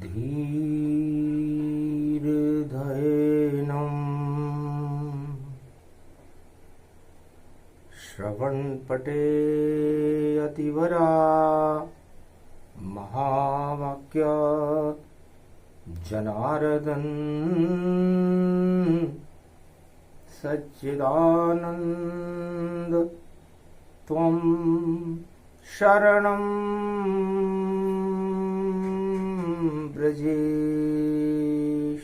धीर्धयेनं श्रवणपटे अतिवरा महावाक्य जनार्दन सच्चिदानंद त्वं शरणं ब्रजेश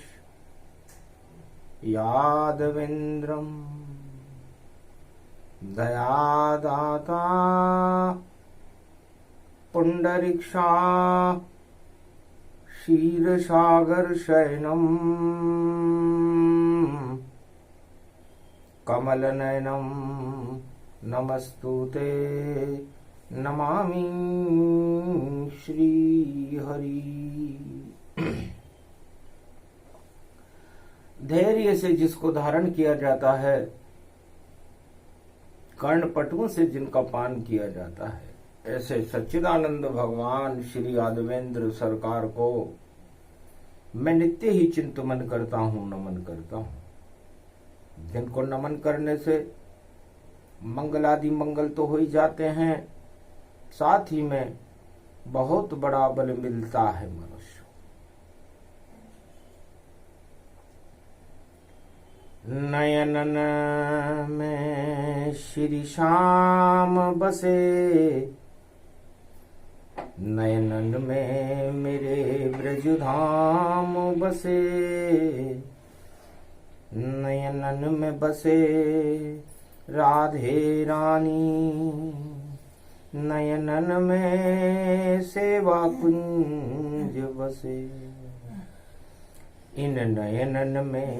यादवेन्द्रं दयादाता पुंडरीक्षा क्षीरसागर शयनम् कमलनयनं नमस्तुते नमामि श्रीहरि। धैर्य से जिसको धारण किया जाता है, कर्णपटुओं से जिनका पान किया जाता है, ऐसे सच्चिदानंद भगवान श्री यादवेंद्र सरकार को मैं नित्य ही चिंतन करता हूँ, नमन करता हूँ। जिनको नमन करने से मंगलादि मंगल तो हो ही जाते हैं, साथ ही में बहुत बड़ा बल मिलता है मनुष्य। नयनन में श्री श्याम बसे, नयनन में मेरे ब्रज धाम बसे, नयनन में बसे राधे रानी, नयनन में सेवा कुंज बसे। इन नयनन में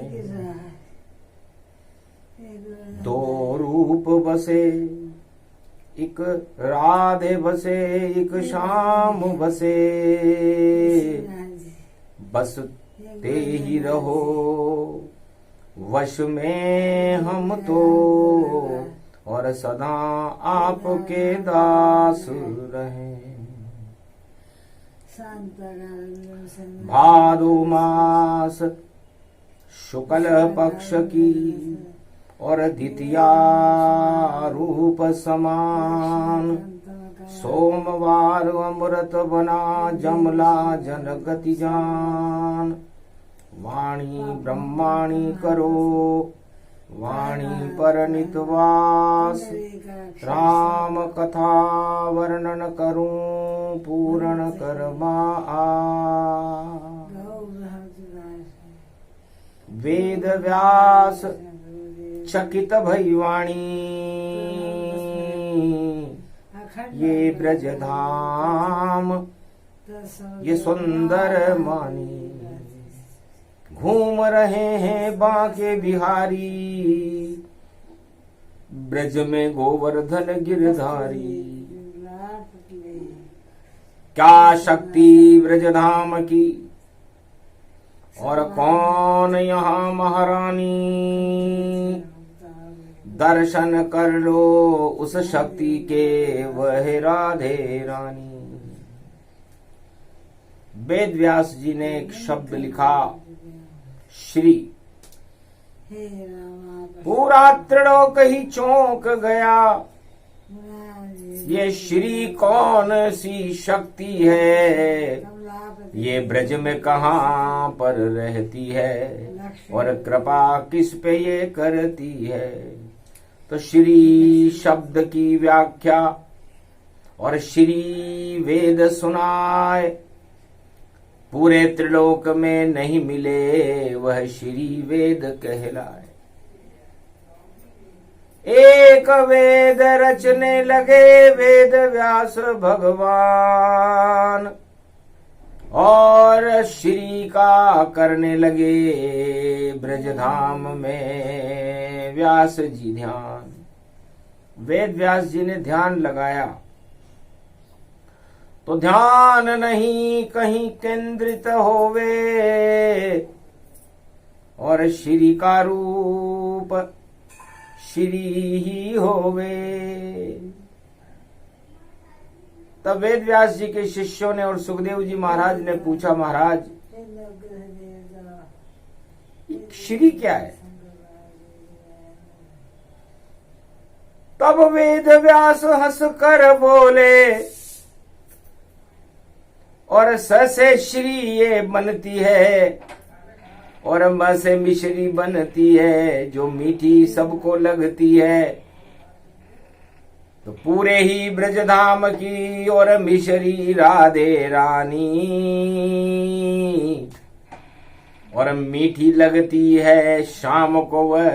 दो रूप बसे, एक राधे बसे एक श्याम बसे, बसते ही रहो वश में हम तो, और सदा आपके दास रहें। भादो मास शुक्ल पक्ष की और द्वितीया रूप समान, सोमवार अमृत बना जमला जनगति जान। वाणी ब्रह्माणी करो वाणी पर नितवास, राम कथा वर्णन करूं पूर्ण कर्मा वेद व्यास चकित भई वाणी, ये ब्रज धाम ये सुंदर मानी। घूम रहे हैं बांके बिहारी, ब्रज में गोवर्धन गिरधारी। क्या शक्ति ब्रज धाम की, और कौन यहाँ महारानी। दर्शन कर लो उस शक्ति के, वह राधे रानी। वेद व्यास जी ने एक शब्द लिखा, श्री। पूरा त्रिलोक ही चौंक गया, ये श्री कौन सी शक्ति है, ये ब्रज में कहाँ पर रहती है, और कृपा किस पे ये करती है। तो श्री शब्द की व्याख्या और श्री वेद सुनाए, पूरे त्रिलोक में नहीं मिले वह श्री वेद कहलाए। एक वेद रचने लगे वेद व्यास भगवान, और श्री का करने लगे ब्रजधाम में व्यास जी ध्यान। वेद व्यास जी ने ध्यान लगाया तो ध्यान नहीं कहीं केंद्रित होवे, और श्री का रूप श्री ही होवे। तब वेद व्यास जी के शिष्यों ने और सुखदेव जी महाराज ने पूछा, महाराज श्री क्या है? तब वेद व्यास हंस कर बोले, और स से श्री ये बनती है, और म से मिश्री बनती है, जो मीठी सबको लगती है। तो पूरे ही ब्रजधाम की और मिश्री राधे रानी, और मीठी लगती है शाम को वह,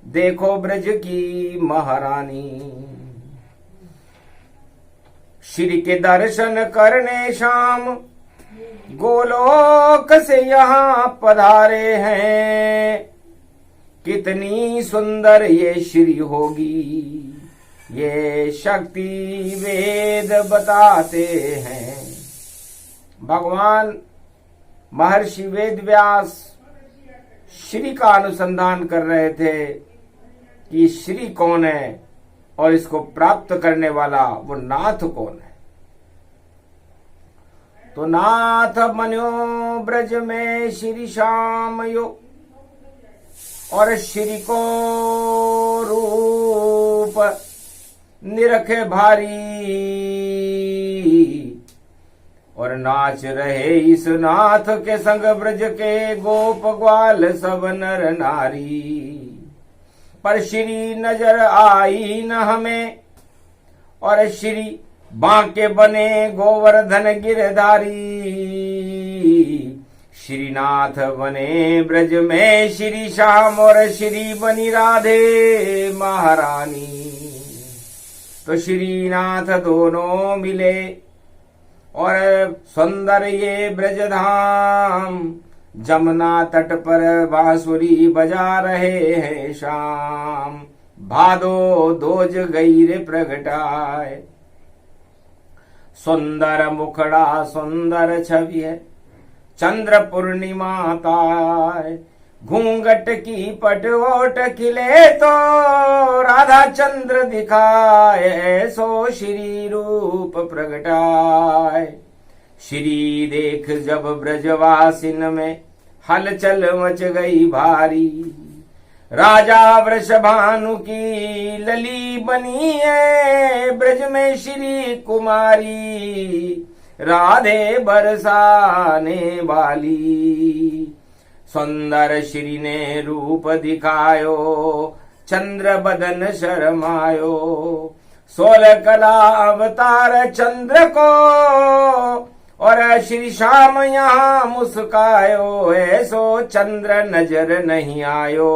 देखो ब्रज की महारानी। श्री के दर्शन करने शाम गोलोक से यहाँ पधारे हैं। कितनी सुंदर ये श्री होगी, ये शक्ति वेद बताते हैं। भगवान महर्षि वेद व्यास श्री का अनुसंधान कर रहे थे कि श्री कौन है और इसको प्राप्त करने वाला वो नाथ कौन है। तो नाथ मन्यो ब्रज में श्री श्याम यो, और श्री को रूप निरखे भारी, और नाच रहे इस नाथ के संग ब्रज के गोप ग्वाल सब नर नारी। पर श्री नजर आई न हमें, और श्री बांके बने गोवर्धन गिरधारी। श्रीनाथ बने ब्रज में श्री श्याम, और श्री बनी राधे महारानी। तो श्रीनाथ दोनों मिले, और सुंदर ये ब्रजधाम, जमुना तट पर बांसुरी बजा रहे हैं शाम। भादो दोज गई रे प्रगटाए, सुंदर मुखड़ा सुंदर छवि है, चंद्र पूर्णिमा ताय। घूंघट की पटवोट खिले तो राधा चंद्र दिखाए, ऐसो श्री रूप प्रगटाए। श्री देख जब ब्रजवासिन में हलचल मच गई भारी। राजा वृषभानु की लली बनी है, ब्रज में श्री कुमारी राधे बरसाने वाली। सुंदर श्री ने रूप दिखायो, चंद्र बदन शर्मायो। 16 कला अवतार चंद्र को, और श्री श्याम यहाँ मुस्कायो, ऐसो चंद्र नजर नहीं आयो।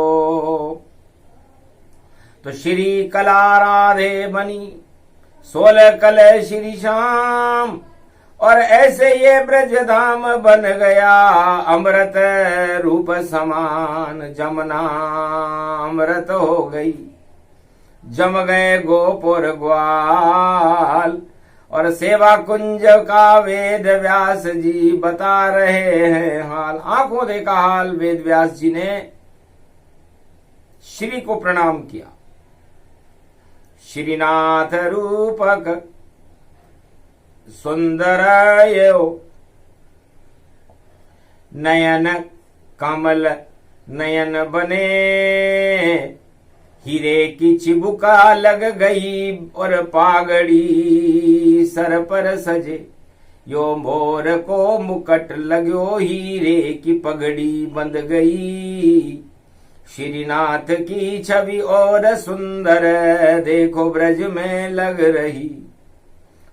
तो श्री कला राधे बनी, 16 कल श्री श्याम, और ऐसे ये ब्रजधाम बन गया अमृत रूप समान। जमुना अमृत हो गई, जम गए गोपुर ग्वाल, और सेवा कुंज का वेद व्यास जी बता रहे हैं हाल। आंखों देखा हाल वेद व्यास जी ने श्री को प्रणाम किया। श्रीनाथ रूपक सुंदर यो, नयन कमल नयन बने। हीरे की चिबुका लग गई, और पागड़ी सर पर सजे। यो मोर को मुकट लगो, हीरे की पगड़ी बंध गई। श्रीनाथ की छवि और सुंदर, देखो ब्रज में लग रही।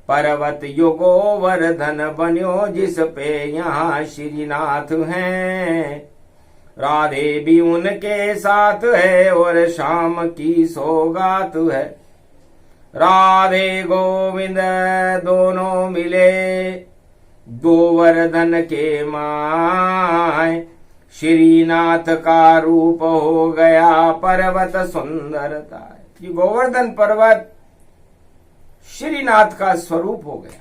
पर्वत यो गोवर्धन बन्यो, जिस पे यहाँ श्रीनाथ हैं। राधे भी उनके साथ है, और शाम की सौगात है। राधे गोविंद दोनों मिले, गोवर्धन के माय। श्रीनाथ का रूप हो गया पर्वत सुंदरता। ये गोवर्धन पर्वत श्रीनाथ का स्वरूप हो गया।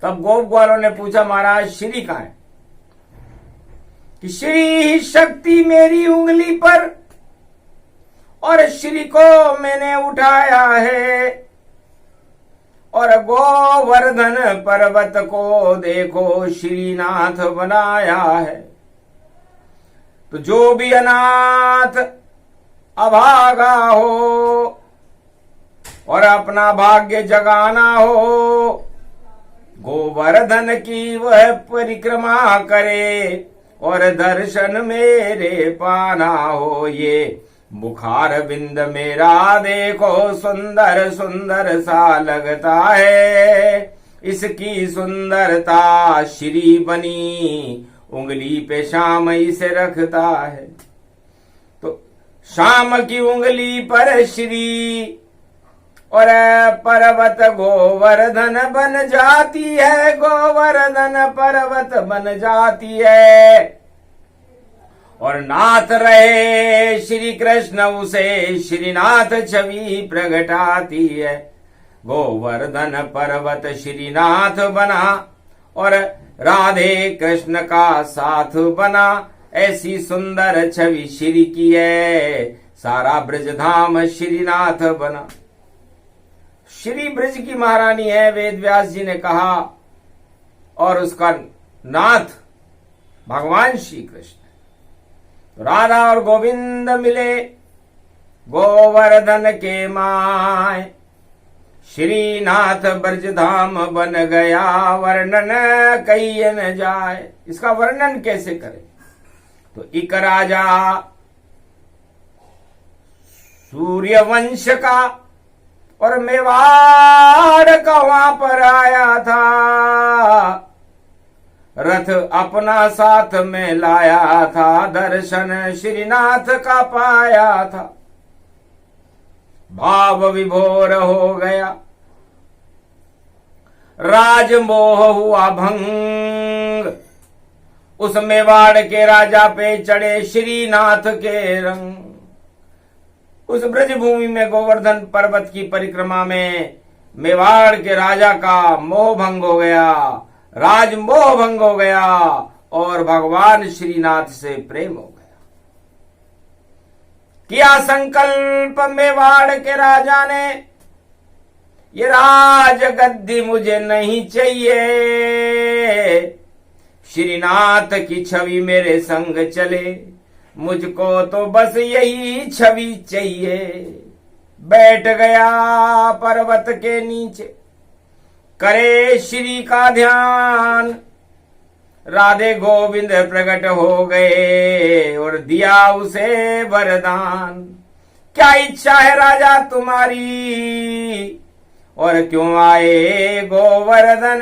तब गोप ग्वालों ने पूछा, महाराज श्री कहाँ है? कि श्री ही शक्ति मेरी उंगली पर, और श्री को मैंने उठाया है। और गोवर्धन पर्वत को देखो श्रीनाथ बनाया है। तो जो भी अनाथ अभागा हो और अपना भाग्य जगाना हो, गोवर्धन की वह परिक्रमा करे और दर्शन मेरे पाना हो। ये मुखार बिंद मेरा देखो सुंदर सुंदर सा लगता है, इसकी सुंदरता श्री बनी उंगली पे श्याम इसे रखता है। तो श्याम की उंगली पर श्री और पर्वत गोवर्धन बन जाती है, गोवर्धन पर्वत बन जाती है। और नाथ रहे श्री कृष्ण उसे श्रीनाथ छवि प्रगटाती है। गोवर्धन पर्वत श्रीनाथ बना और राधे कृष्ण का साथ बना, ऐसी सुंदर छवि श्री की है। सारा ब्रजधाम श्रीनाथ बना। श्री ब्रज की महारानी है, वेद व्यास जी ने कहा, और उसका नाथ भगवान श्री कृष्ण। राधा और गोविंद मिले गोवर्धन के माय, श्रीनाथ ब्रजधाम बन गया, वर्णन कहिए न जाए। इसका वर्णन कैसे करें? तो एक राजा सूर्यवंश का और मेवाड़ का वहां पर आया था, रथ अपना साथ में लाया था, दर्शन श्रीनाथ का पाया था। भाव विभोर हो गया, राजमोह हुआ भंग, उस मेवाड़ के राजा पे चढ़े श्रीनाथ के रंग। उस ब्रज भूमि में गोवर्धन पर्वत की परिक्रमा में मेवाड़ के राजा का मोह भंग हो गया, राजमोह भंग हो गया और भगवान श्रीनाथ से प्रेम हो गया। किया संकल्प मेवाड़ के राजा ने, ये राज गद्दी मुझे नहीं चाहिए, श्रीनाथ की छवि मेरे संग चले, मुझको तो बस यही छवि चाहिए। बैठ गया पर्वत के नीचे, करे श्री का ध्यान, राधे गोविंद प्रकट हो गए और दिया उसे वरदान। क्या इच्छा है राजा तुम्हारी, और क्यों आए गोवर्धन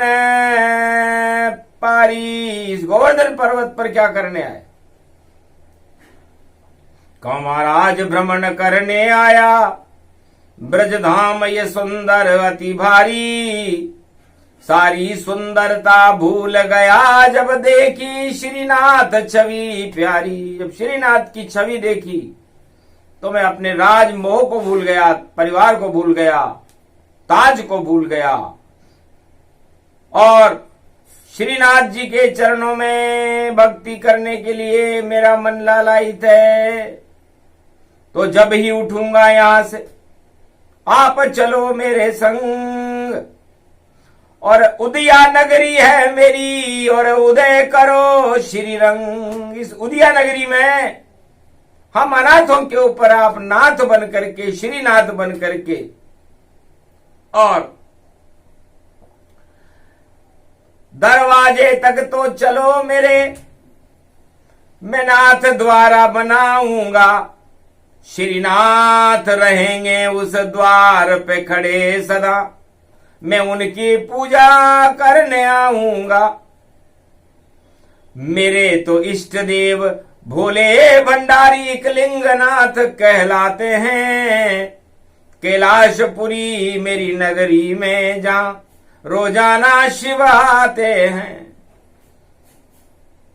पारी? इस गोवर्धन पर्वत पर क्या करने आए? महाराज भ्रमण करने आया, ब्रजधाम ये सुंदर अति भारी, सारी सुंदरता भूल गया जब देखी श्रीनाथ छवि प्यारी। जब श्रीनाथ की छवि देखी तो मैं अपने राज मोह को भूल गया, परिवार को भूल गया, ताज को भूल गया और श्रीनाथ जी के चरणों में भक्ति करने के लिए मेरा मन लालायित है। तो जब ही उठूंगा यहां से आप चलो मेरे संग, और उदया नगरी है मेरी और उदय करो श्री रंग। इस उदया नगरी में हम अनाथों के ऊपर आप नाथ बन करके, श्रीनाथ बन करके, और दरवाजे तक तो चलो मेरे, मैं नाथ द्वारा बनाऊंगा, श्रीनाथ रहेंगे उस द्वार पे खड़े सदा, मैं उनकी पूजा करने आऊंगा। मेरे तो इष्ट देव भोले भंडारी एकलिंगनाथ कहलाते हैं, कैलाशपुरी मेरी नगरी में जहां रोजाना शिव आते हैं।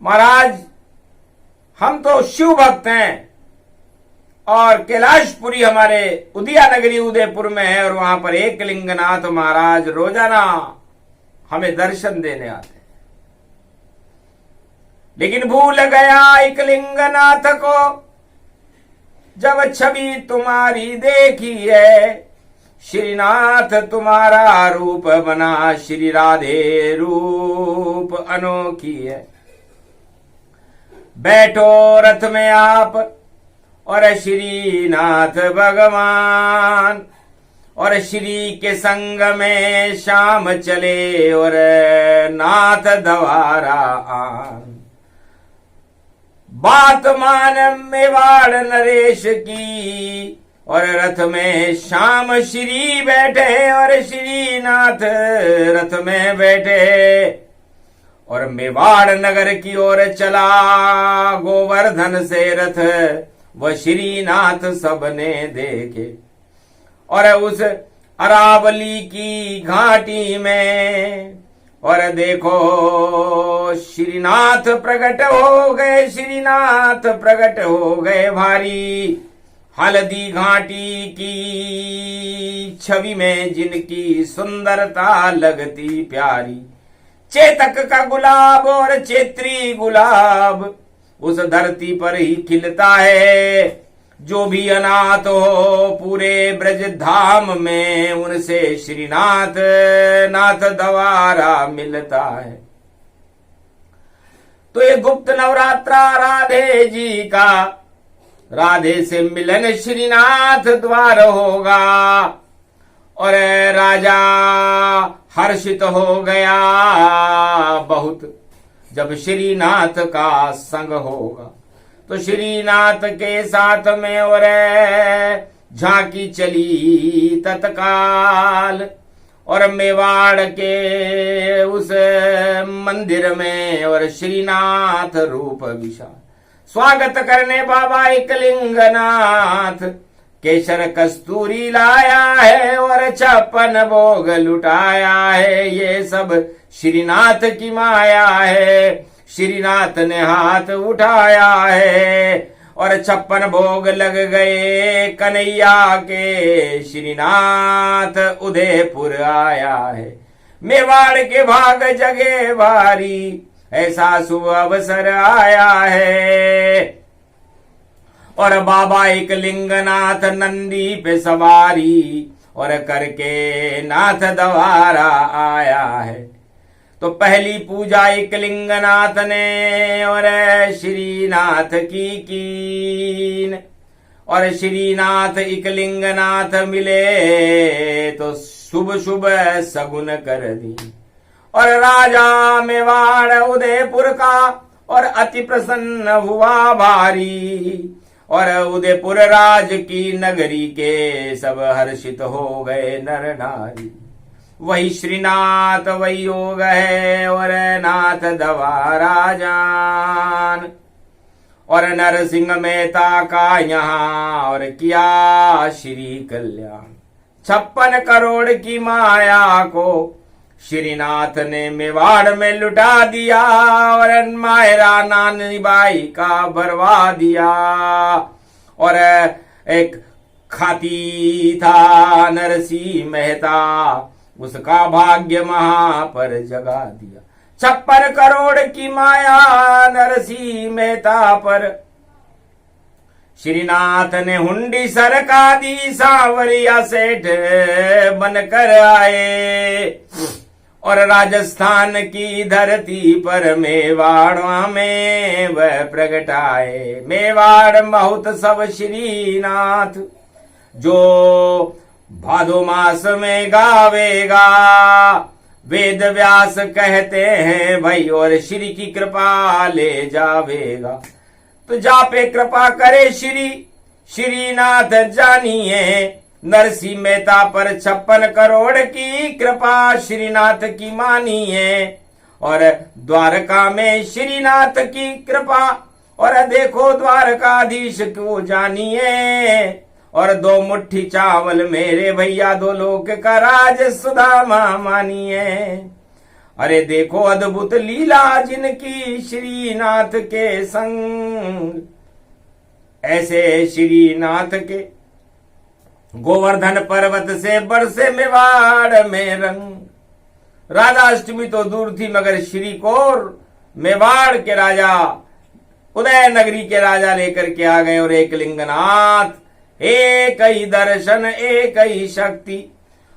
महाराज हम तो शिव भक्त हैं और कैलाशपुरी हमारे उदया नगरी उदयपुर में है, और वहां पर एकलिंगनाथ महाराज रोजाना हमें दर्शन देने आते हैं। लेकिन भूल गया एकलिंगनाथ को जब छवि तुम्हारी देखी है, श्रीनाथ तुम्हारा रूप बना, श्री राधे रूप अनोखी है। बैठो रथ में आप और श्रीनाथ भगवान, और श्री के संग में शाम चले और नाथ द्वारा आन। बात मान मेवाड़ नरेश की, और रथ में श्याम श्री बैठे और श्रीनाथ रथ में बैठे, और मेवाड़ नगर की ओर चला गोवर्धन से रथ, वह श्रीनाथ सबने देखे। और उस अरावली की घाटी में, और देखो श्रीनाथ प्रकट हो गए, श्रीनाथ प्रकट हो गए भारी। हल्दी घाटी की छवि में जिनकी सुंदरता लगती प्यारी। चेतक का गुलाब और चेत्री गुलाब उस धरती पर ही खिलता है। जो भी अनाथ हो पूरे ब्रज धाम में, उनसे श्रीनाथ नाथ द्वारा मिलता है। तो ये गुप्त नवरात्रा राधे जी का, राधे से मिलन श्रीनाथ द्वार होगा। और राजा हर्षित हो गया बहुत, जब श्रीनाथ का संग होगा। तो श्रीनाथ के साथ में और झांकी चली तत्काल, और मेवाड़ के उस मंदिर में और श्रीनाथ रूप विशाल। स्वागत करने बाबा एकलिंगनाथ, केसर कस्तूरी लाया है और 56 भोग लुटाया है। ये सब श्रीनाथ की माया है, श्रीनाथ ने हाथ उठाया है। और 56 भोग लग गए कन्हैया के, श्रीनाथ उदयपुर आया है। मेवाड़ के भाग जगे भारी, ऐसा शुभ अवसर आया है। और बाबा एकलिंगनाथ नंदी पे सवारी, और करके नाथ द्वारा आया है। तो पहली पूजा एकलिंगनाथ ने और श्रीनाथ की कीन। और श्रीनाथ एकलिंगनाथ मिले तो शुभ शुभ सगुन कर दी। और राजा मेवाड़ उदयपुर का और अति प्रसन्न हुआ भारी। और उदयपुर राज की नगरी के सब हर्षित हो गए नर नारी। वही श्रीनाथ वही योग है और नाथ द्वारा जान। और नरसिंह मेहता का यहाँ और किया श्री कल्याण। 56 करोड़ की माया को श्रीनाथ ने मेवाड़ में लुटा दिया। और मायरा नानी बाई का भरवा दिया। और एक खाती था नरसिंह मेहता, उसका भाग्य महा पर जगा दिया। 56 करोड़ की माया नरसिंह मेहता पर श्रीनाथ ने हुंडी सरका दी। सांवरिया सेठ बनकर आए। और राजस्थान की धरती पर मेवाड़ में वह प्रगट आए। मेवाड़ महोत्सव श्रीनाथ जो भादो मास में गावेगा। वेद व्यास कहते हैं भाई और श्री की कृपा ले जावेगा। तो जा पे कृपा करे श्रीनाथ जानिए। नरसिंह मेहता पर 56 करोड़ की कृपा श्रीनाथ की मानिए। और द्वारका में श्रीनाथ की कृपा और देखो द्वारकाधीश को जानिए। और 2 मुट्ठी चावल मेरे भैया 2 लोक का राज सुदामा मानिए। अरे देखो अद्भुत लीला जिनकी श्रीनाथ के संग। ऐसे श्रीनाथ के गोवर्धन पर्वत से बरसे मेवाड़ में रंग। राधाष्टमी तो दूर थी मगर श्री को मेवाड़ के राजा उदय नगरी के राजा लेकर के आ गए। और एकलिंगनाथ एक ही दर्शन एक ही शक्ति।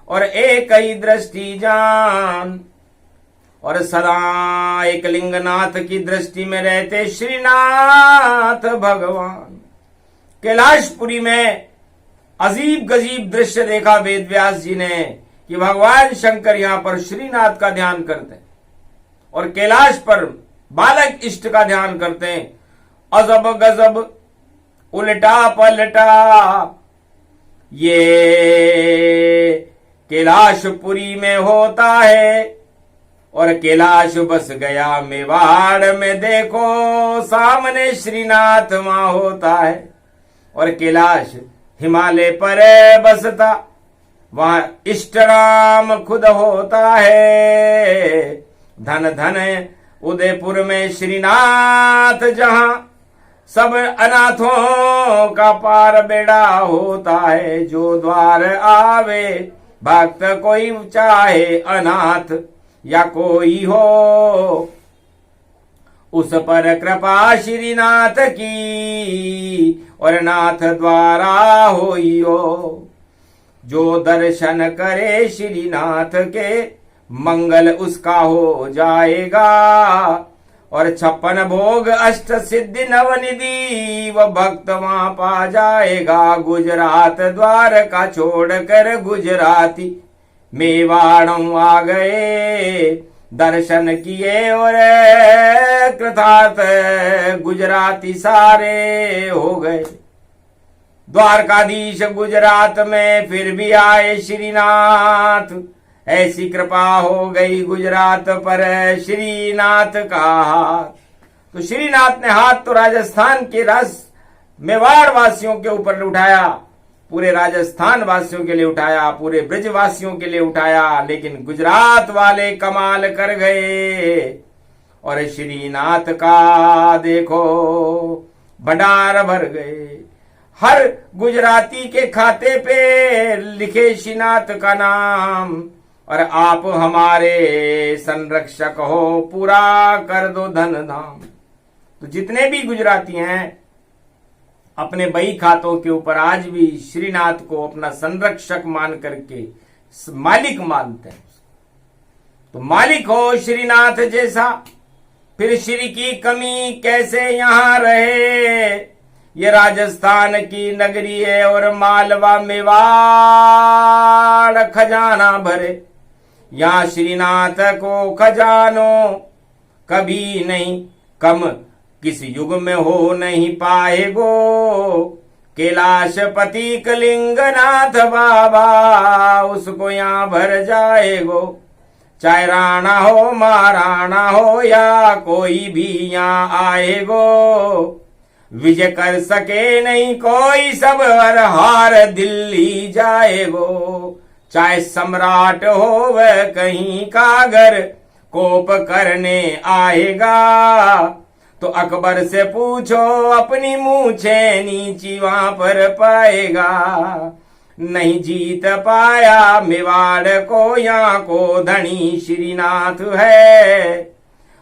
और एक ही दृष्टि जान। और सदा एक लिंगनाथ की दृष्टि में रहते श्रीनाथ भगवान। कैलाशपुरी में अजीब गजीब दृश्य देखा वेद व्यास जी ने कि भगवान शंकर यहां पर श्रीनाथ का ध्यान करते हैं और कैलाश पर बालक इष्ट का ध्यान करते हैं। अजब गजब उल्टा पलटा ये कैलाशपुरी में होता है। और कैलाश बस गया मेवाड़ में, देखो सामने श्रीनाथ वहां होता है। और कैलाश हिमालय पर बसता, वहां इष्ट राम खुद होता है। धन धन उदयपुर में श्रीनाथ, जहां सब अनाथों का पार बेड़ा होता है। जो द्वार आवे भक्त कोई चाहे अनाथ या कोई हो, उस पर कृपा श्रीनाथ की और नाथ द्वारा होई हो। जो दर्शन करे श्रीनाथ के मंगल उसका हो जाएगा। और 56 भोग अष्ट सिद्धि नवनिधि वो भक्त वहां पा जाएगा। गुजरात द्वार का छोड़कर गुजराती मेवाड़ों आ गए। दर्शन किए और कृतार्थ गुजराती सारे हो गए। द्वारकाधीश गुजरात में फिर भी आए श्रीनाथ। ऐसी कृपा हो गई गुजरात पर श्रीनाथ का हाथ। तो श्रीनाथ ने हाथ तो राजस्थान के मेवाड़ वासियों के ऊपर उठाया, पूरे राजस्थान वासियों के लिए उठाया, पूरे ब्रज वासियों के लिए उठाया, लेकिन गुजरात वाले कमाल कर गए। और श्रीनाथ का देखो भंडार भर गए। हर गुजराती के खाते पे लिखे श्रीनाथ का नाम। और आप हमारे संरक्षक हो, पूरा कर दो धन धाम। तो जितने भी गुजराती हैं अपने बही खातों के ऊपर आज भी श्रीनाथ को अपना संरक्षक मान करके मालिक मानते हैं। तो मालिक हो श्रीनाथ जैसा, फिर श्री की कमी कैसे यहां रहे। ये राजस्थान की नगरी है और मालवा मेवाड़ खजाना भरे। यहाँ श्रीनाथ को खजानो कभी नहीं कम, किस युग में हो नहीं पाएगो। कैलाशपति कलिंगनाथ बाबा उसको यहाँ भर जाएगो। चाहे राणा हो महाराणा हो या कोई भी यहाँ आएगो। विजय कर सके नहीं कोई, सब हर हार दिल्ली जाएगो। चाहे सम्राट हो वह कहीं का घर कोप करने आएगा। तो अकबर से पूछो अपनी मूछे नीची वहां पर पाएगा। नहीं जीत पाया मेवाड़ को, यहाँ को धनी श्रीनाथ है।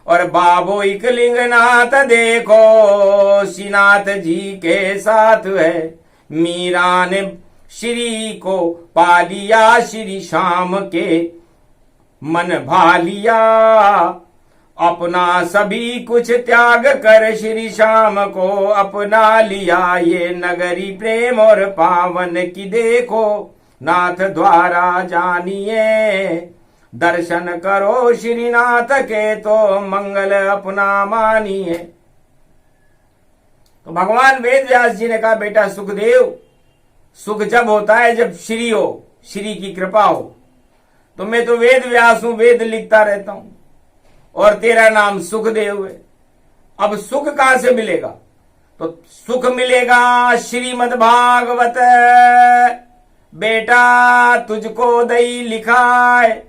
और बाबो इकलिंगनाथ देखो श्रीनाथ जी के साथ है। मीरा ने श्री को पा लिया, श्री शाम के मन भा लिया। अपना सभी कुछ त्याग कर श्री श्याम को अपना लिया। ये नगरी प्रेम और पावन की देखो नाथ द्वारा जानिए। दर्शन करो श्रीनाथ के तो मंगल अपना मानिए। तो भगवान वेद व्यास जी ने कहा बेटा सुखदेव, सुख जब होता है जब श्री हो, श्री की कृपा हो। तो मैं तो वेद व्यास हूं, वेद लिखता रहता हूं और तेरा नाम सुखदेव है। अब सुख कहां से मिलेगा? तो सुख मिलेगा श्रीमद् भागवत। बेटा तुझको दई लिखाए,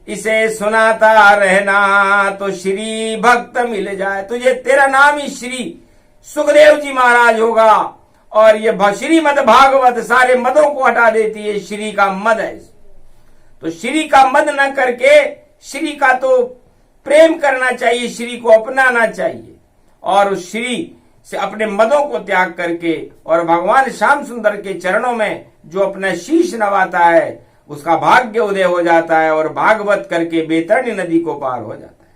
इसे सुनाता रहना तो श्री भक्त मिल जाए तुझे। तेरा नाम ही श्री सुखदेव जी महाराज होगा। और ये श्रीमद् भागवत सारे मदों को हटा देती है, श्री का मद है। तो श्री का मद न करके श्री का तो प्रेम करना चाहिए, श्री को अपनाना चाहिए। और उस श्री से अपने मदों को त्याग करके और भगवान श्याम सुंदर के चरणों में जो अपना शीश नवाता है उसका भाग्य उदय हो जाता है और भागवत करके बैतरणी नदी को पार हो जाता है,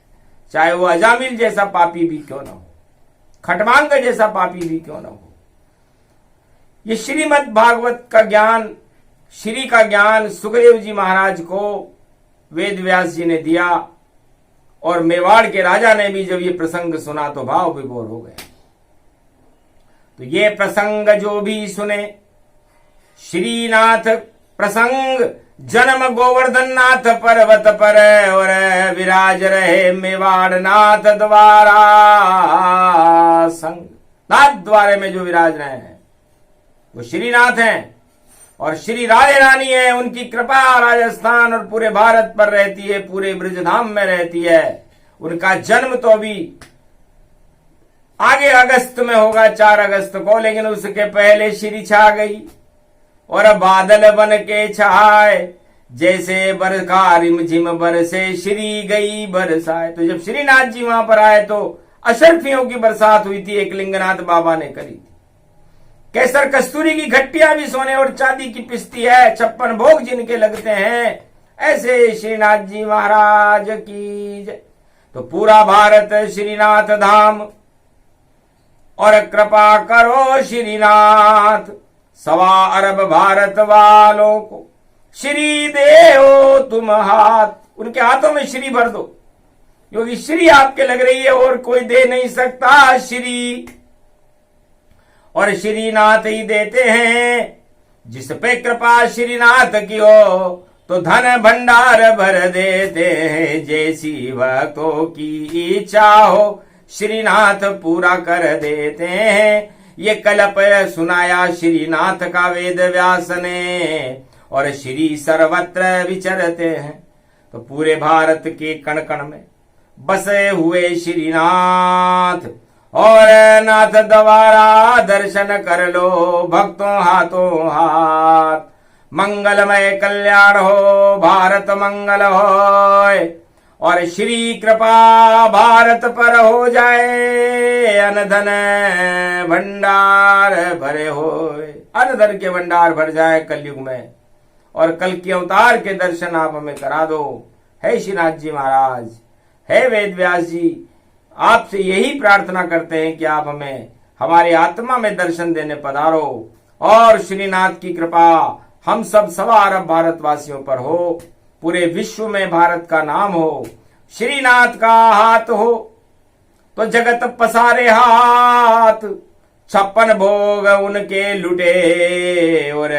चाहे वो अजामिल जैसा पापी भी क्यों ना हो, खटवांग जैसा पापी भी क्यों ना हो। ये श्रीमद् भागवत का ज्ञान, श्री का ज्ञान सुखदेव जी महाराज को वेद व्यास जी ने दिया और मेवाड़ के राजा ने भी जब ये प्रसंग सुना तो भाव विभोर हो गया। तो ये प्रसंग जो भी सुने, श्रीनाथ प्रसंग जन्म गोवर्धन नाथ पर्वत पर और विराज रहे मेवाड़ नाथ द्वारा संग। नाथ द्वारे में जो विराज रहे हैं वो श्रीनाथ हैं और श्री राधे रानी है। उनकी कृपा राजस्थान और पूरे भारत पर रहती है, पूरे ब्रजधाम में रहती है। उनका जन्म तो अभी आगे अगस्त में होगा, 4 अगस्त को, लेकिन उसके पहले श्री छा गई और बादल बन के छाए, जैसे बरखा रिमझिम बरसे श्री गई बरसाए। तो जब श्रीनाथ जी वहां पर आए तो अशर्फियों की बरसात हुई थी, एक लिंगनाथ बाबा ने करी थी। केसर कस्तूरी की घट्टियां भी सोने और चांदी की पिसती है, 56 भोग जिनके लगते हैं, ऐसे श्रीनाथ जी महाराज की जय। तो पूरा भारत श्रीनाथ धाम और कृपा करो श्रीनाथ, 1.25 अरब भारत वालों को श्री देओ तुम हाथ। उनके हाथों में श्री भर दो, क्योंकि श्री आपके लग रही है और कोई दे नहीं सकता श्री, और श्रीनाथ ही देते हैं। जिस पे कृपा श्रीनाथ की हो तो धन भंडार भर देते हैं, जैसी भक्तों की इच्छा हो श्रीनाथ पूरा कर देते हैं। ये कल्प सुनाया श्रीनाथ का वेद व्यास ने और श्री सर्वत्र विचरते हैं। तो पूरे भारत के कण कण में बसे हुए श्रीनाथ और नाथ द्वारा दर्शन कर लो भक्तों हाथों हाथ। मंगलमय कल्याण हो, भारत मंगल हो और श्री कृपा भारत पर हो जाए। अनधन भंडार भरे होए, अनधन के भंडार भर जाए कलयुग में, और कल के अवतार के दर्शन आप हमें करा दो। है श्रीनाथ जी महाराज, है वेद व्यास जी, आपसे यही प्रार्थना करते हैं कि आप हमें हमारी आत्मा में दर्शन देने पधारो और श्रीनाथ की कृपा हम सब 1.25 अरब भारतवासियों पर हो, पूरे विश्व में भारत का नाम हो, श्रीनाथ का हाथ हो तो जगत पसारे हाथ। 56 भोग उनके लुटे और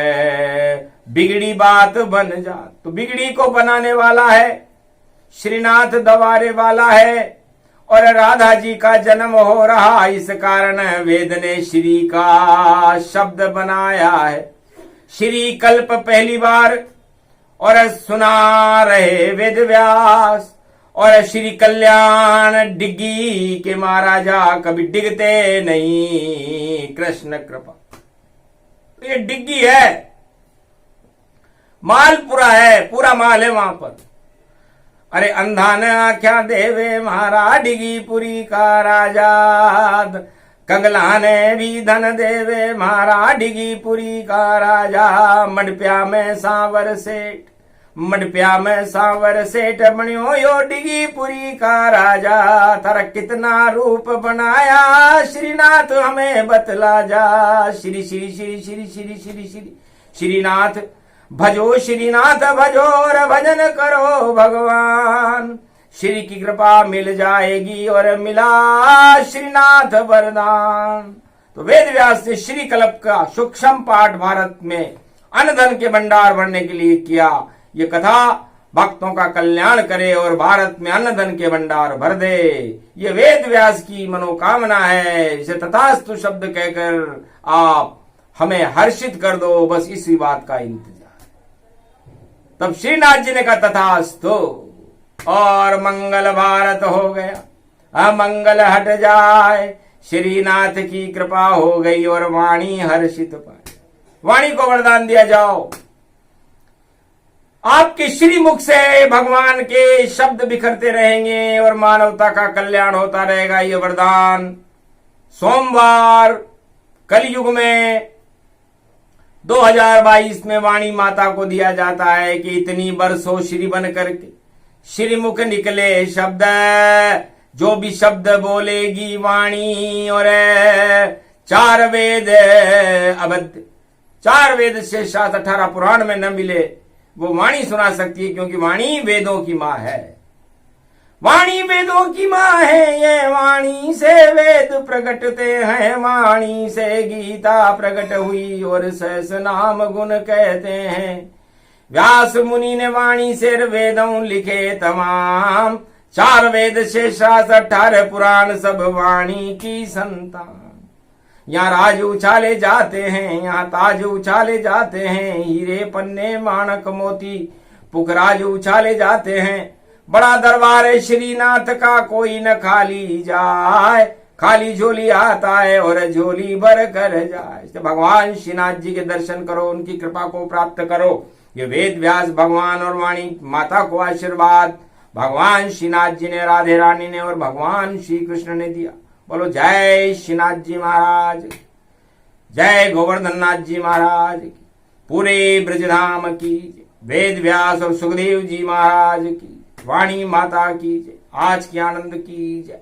बिगड़ी बात बन जा। तो बिगड़ी को बनाने वाला है श्रीनाथ, दवारे वाला है, और राधा जी का जन्म हो रहा, इस कारण वेद ने श्री का शब्द बनाया है। श्री कल्प पहली बार और सुना रहे वेद व्यास, और श्री कल्याण डिग्गी के महाराजा कभी डिगते नहीं, कृष्ण कृपा। ये डिग्गी है, माल पूरा है, पूरा माल है वहां पर। अरे अंधा ने आख्या देवे महारा डिगी पुरी का राजा, कंगला ने भी धन देवे महारा डिगी पुरी का राजा। मडप्या में सांवर सेठ, मडप्या में सांवर सेठ बनियो यो डिगी पुरी का राजा। थारा कितना रूप बनाया श्रीनाथ हमें बतला जा। श्री श्री श्री श्री श्री श्री श्री श्रीनाथ भजो, श्रीनाथ भजो और भजन करो भगवान। श्री की कृपा मिल जाएगी और मिला श्रीनाथ वरदान। तो वेद व्यास ने श्री कल्प का सूक्ष्म पाठ भारत में अन्न के भंडार भरने के लिए किया। ये कथा भक्तों का कल्याण करे और भारत में अन्न धन के भंडार भर दे, ये वेद व्यास की मनोकामना है। इसे तथास्तु शब्द कहकर आप हमें हर्षित कर दो, बस इसी बात का इंतजार। तब श्रीनाथ जी ने कहा तथास्तु, और मंगल भारत हो गया, अमंगल हट जाए। श्रीनाथ की कृपा हो गई और वाणी हर्षित पाए। वाणी को वरदान दिया, जाओ आपके श्रीमुख से भगवान के शब्द बिखरते रहेंगे और मानवता का कल्याण होता रहेगा। ये वरदान सोमवार कलयुग में 2022 में वाणी माता को दिया जाता है कि इतनी बरसों श्री बन करके श्रीमुख निकले शब्द, जो भी शब्द बोलेगी वाणी। और 4 वेद अवध, 4 वेद से शास्त्र 18 पुराण में न मिले वो वाणी सुना सकती है, क्योंकि वाणी वेदों की माँ है। वाणी वेदों की माँ है, ये वाणी से वेद प्रकटते हैं, वाणी से गीता प्रकट हुई और सहस नाम गुण कहते हैं। व्यास मुनि ने वाणी से वेदों लिखे तमाम, 4 वेद से शास्त्र 18 पुराण सब वाणी की संतान। यहाँ राज उछाले जाते हैं, यहाँ ताज उछाले जाते हैं, हीरे पन्ने माणक मोती पुखराज उछाले जाते हैं। बड़ा दरबार है श्रीनाथ का, कोई न खाली जाए, खाली झोली आता है और झोली भर कर जाए। तो भगवान श्रीनाथ जी के दर्शन करो, उनकी कृपा को प्राप्त करो। ये वेद व्यास भगवान और वाणी माता को आशीर्वाद भगवान श्रीनाथ जी ने, राधे रानी ने और भगवान श्री कृष्ण ने दिया। बोलो जय श्रीनाथ जी महाराज, जय गोवर्धन नाथ जी महाराज की, पूरे ब्रजधाम की, वेद व्यास और सुखदेव जी महाराज की, वाणी माता की जय, आज की आनंद की जय।